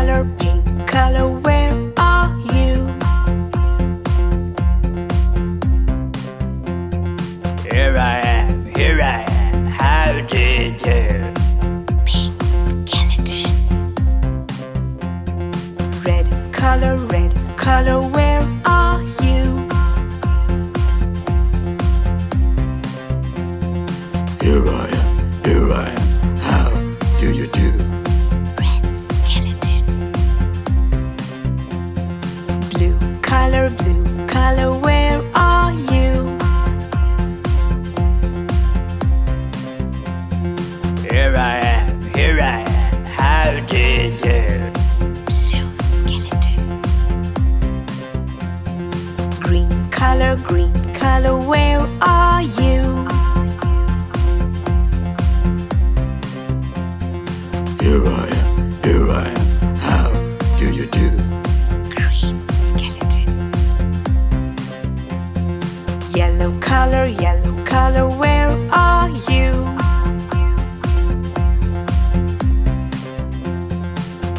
pink color, where are you? Here I am, how do you do? Pink skeleton. Red color, where are you? Here I am, how do you do? Red skeleton. Blue color, where are you? Here I am, how do you do? Blue skeleton. Green color, where are you? Here I am, how do you do? Green skeleton. Yellow color, where are you?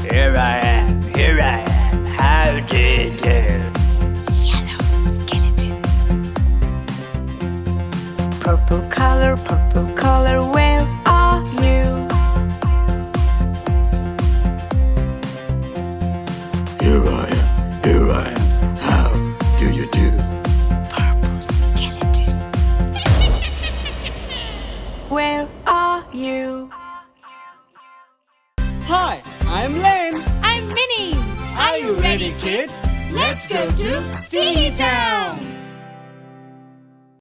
Here I am, how do you do? Yellow skeleton. Purple color, where